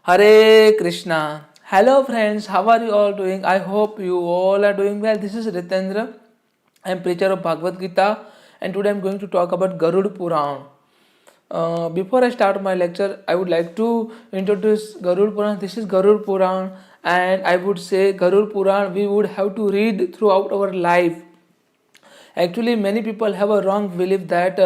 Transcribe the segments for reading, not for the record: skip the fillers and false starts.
Hare Krishna. Hello friends, how are you all doing? I hope you all are doing well. This is Ritendra. I am preacher of Bhagavad Gita and today I am going to talk about Garud Puran. Before I start my lecture, I would like to introduce Garud Puran. This is Garud Puran and I would say Garud Puran we would have to read throughout our life. Actually, many people have a wrong belief that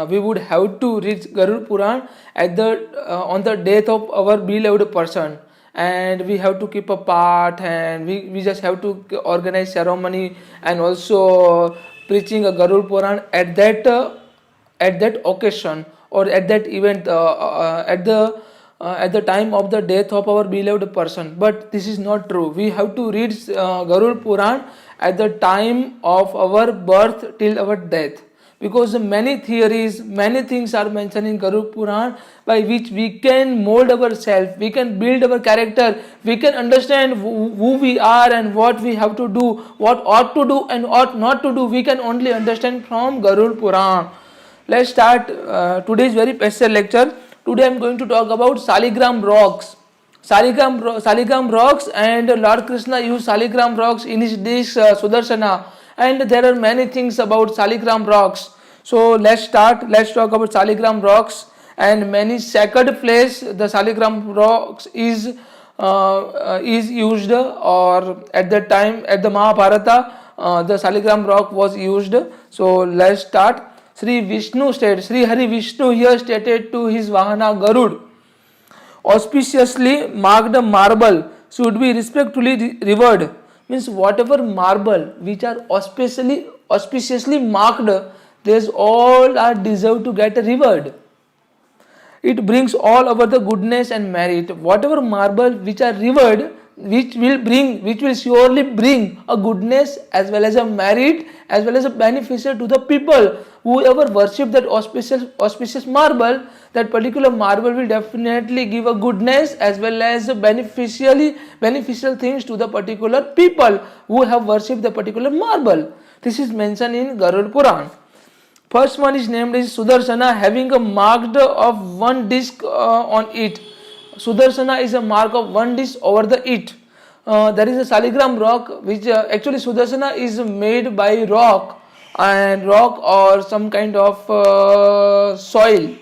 we would have to read Garud Puran at the on the death of our beloved person, and we have to keep a part, and we just have to organize ceremony and also preaching a Garud Puran at that occasion or at that event at the time of the death of our beloved person. But this is not true. We have to read Garud Puran at the time of our birth till our death, because many theories, many things are mentioned in Garud Puran by which we can mold ourselves, we can build our character, we can understand who we are and what we have to do, what ought to do and ought not to do. We can only understand from Garud Puran. Let's start today's very special lecture. Today I am going to talk about Shaligram rocks. Shaligram rocks, and Lord Krishna used Shaligram rocks in his dish Sudarshana, and there are many things about Shaligram rocks. So let's start. Let's talk about Shaligram rocks and many sacred place. The Shaligram rocks is used, or at that time at the Mahabharata, the Shaligram rock was used. So let's start. Sri Vishnu stated, Sri Hari Vishnu here stated to his Vahana Garud, auspiciously marked marble should be respectfully revered. Means whatever marble which are auspiciously marked, these all are deserved to get revered. It brings all over the goodness and merit. Whatever marble which are revered, which will surely bring a goodness as well as a merit as well as a beneficial to the people. Whoever worship that auspicious marble, that particular marble will definitely give a goodness as well as beneficial things to the particular people who have worshipped the particular marble. This is mentioned in Garud Puran. First one is named as Sudarshana, having a mark of one disc on it. Sudarshana is a mark of one disc over the it. There is a Shaligram rock, which actually Sudarshana is made by rock or some kind of soil.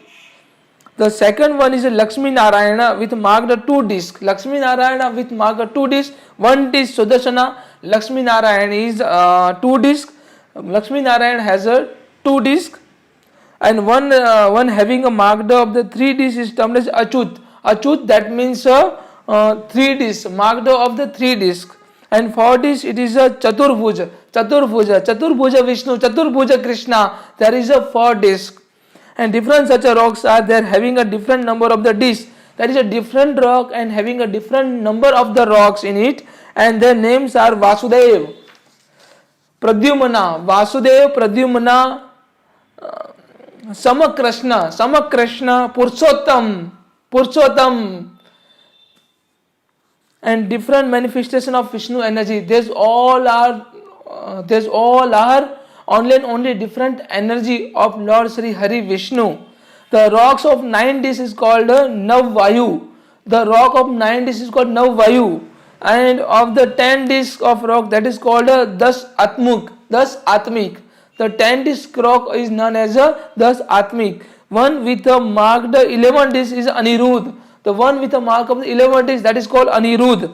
The second one is a Lakshmi Narayana with marked two discs. Lakshmi Narayana with marked two discs. One disc Sudarshana. Lakshmi Narayana is two discs. Lakshmi Narayana has a two disc, and one having a marked of the three disc is termed as Achut. Achut, that means three disc, marked of the three disc. And for this it is a Chaturbhuja Vishnu, Chaturbhuja Krishna. There is a four disc, and different such rocks are there having a different number of the disc. That is a different rock and having a different number of the rocks in it, and their names are Vasudev, Pradyumna, Samakrishna, Purushottam, and different manifestation of Vishnu energy. These all are only different energy of Lord Sri Hari Vishnu. The rocks of 9 discs is called Navvayu. The rock of 9 discs is called Navvayu, and of the 10 discs of rock, that is called Das Atmik. The 10 disc rock is known as Das Atmik. One with a marked 11 disc is Anirudh. The one with a mark of 11 disc, that is called Anirudh.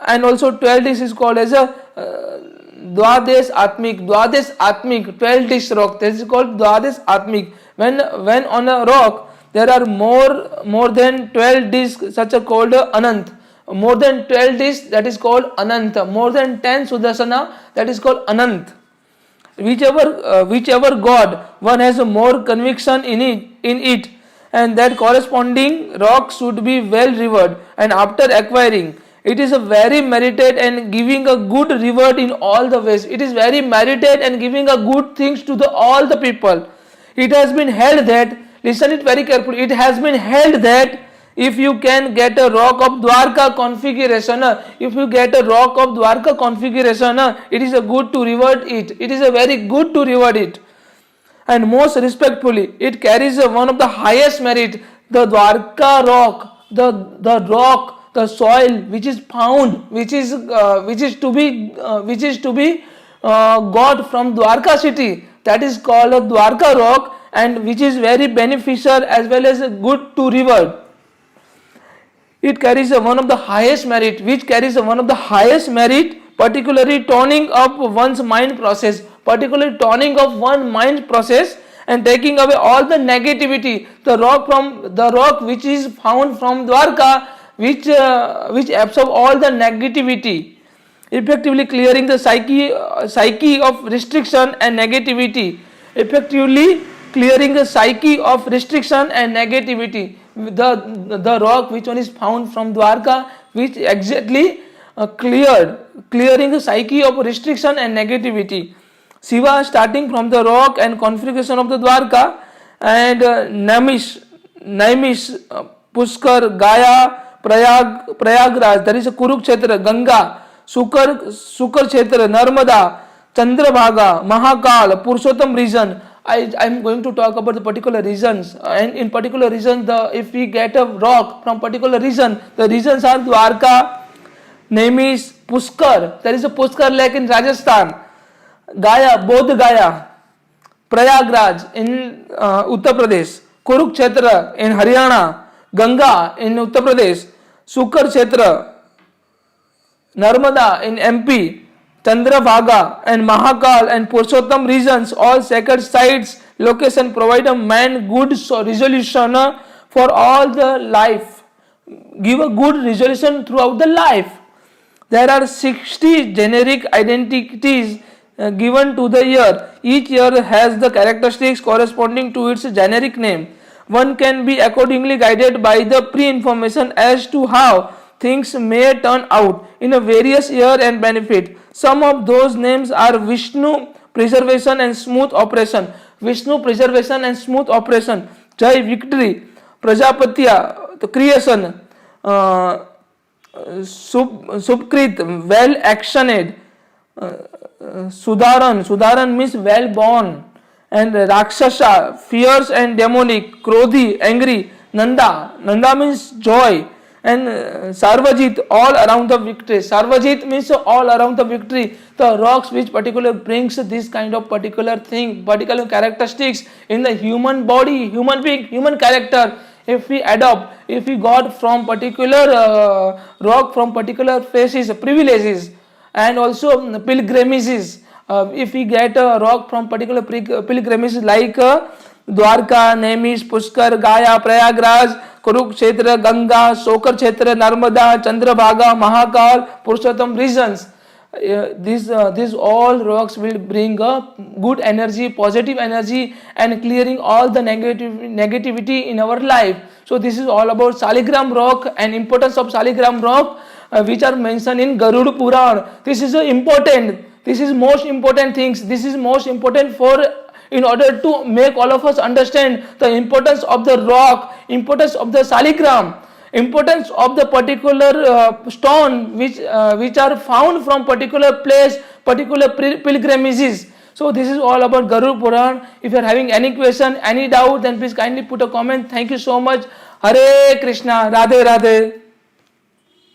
And also 12 disc is called as a Dwadesh Atmik, 12 disc rock, that is called Dwadesh Atmik. When on a rock there are more than 12 discs, such a called Anant. More than 12 discs, that is called Ananta. More than 10 Sudarsana, that is called Anant. Whichever god one has a more conviction in it, and that corresponding rock should be well revered, and after acquiring it is a very merited and giving a good reward in all the ways. It is very merited and giving a good things to all the people. It has been held that, listen it very carefully, it has been held that if you can get a rock of Dwarka configuration, it is a good to reward it. It is a very good to reward it. And most respectfully, it carries one of the highest merit. The Dwarka rock the rock, the soil which is found, which is to be got from Dwarka city, that is called a Dwarka rock, and which is very beneficial as well as good to river. It carries one of the highest merit, particularly toning up one's mind process, and taking away all the negativity. The rock which is found from Dwarka, which absorb all the negativity, effectively clearing the psyche of restriction and negativity. The rock which one is found from Dwarka, which exactly clearing the psyche of restriction and negativity. Shiva, starting from the rock and configuration of the Dwarka, and Naimis, Pushkar, Gaya, Prayagraj, that is a Kurukshetra, Ganga, Sukar Kshetra, Narmada, Chandrabhaga, Mahakal, Purushottam region. I am going to talk about the particular regions, and in particular region, if we get a rock from particular region, the regions are Dwarka, Naimis, Pushkar, there is a Pushkar lake in Rajasthan, Gaya, Bodh Gaya, Prayagraj in Uttar Pradesh, Kurukshetra in Haryana, Ganga in Uttar Pradesh, Sukar Kshetra, Narmada in MP, Chandrabhaga and Mahakal and Purushottam regions, all sacred sites, location provide a man good resolution for all the life. Give a good resolution throughout the life. There are 60 generic identities given to the year. Each year has the characteristics corresponding to its generic name. One can be accordingly guided by the pre-information as to how things may turn out in a various year and benefit. Some of those names are Vishnu, preservation and smooth operation. Jai, victory. Prajapatya, the creation. Subkrit, well actioned. Sudharan means well born. And Rakshasa, fierce and demonic. Krodhi, angry. Nanda means joy. And Sarvajit, all around the victory. Sarvajit means all around the victory. The rocks which particular brings this kind of particular thing, particular characteristics in the human body, human being, human character. If we got from particular rock, from particular places, privileges, and also pilgrimages. If we get a rock from particular pilgrimages like Dwarka, Naimis, Pushkar, Gaya, Prayagraj, Kurukshetra, Ganga, Sokar Kshetra, Narmada, Chandrabhaga, Mahakal, Purushottam regions. These all rocks will bring a good energy, positive energy, and clearing all the negativity in our life. So this is all about Shaligram rock and importance of Shaligram rock, which are mentioned in Garud Puran. This is most important things. This is most important in order to make all of us understand the importance of the rock, importance of the Shaligram, importance of the particular stone which are found from particular place, particular pilgrimages. So this is all about Garud Puran. If you are having any question, any doubt, then please kindly put a comment. Thank you so much. Hare Krishna, Radhe Radhe.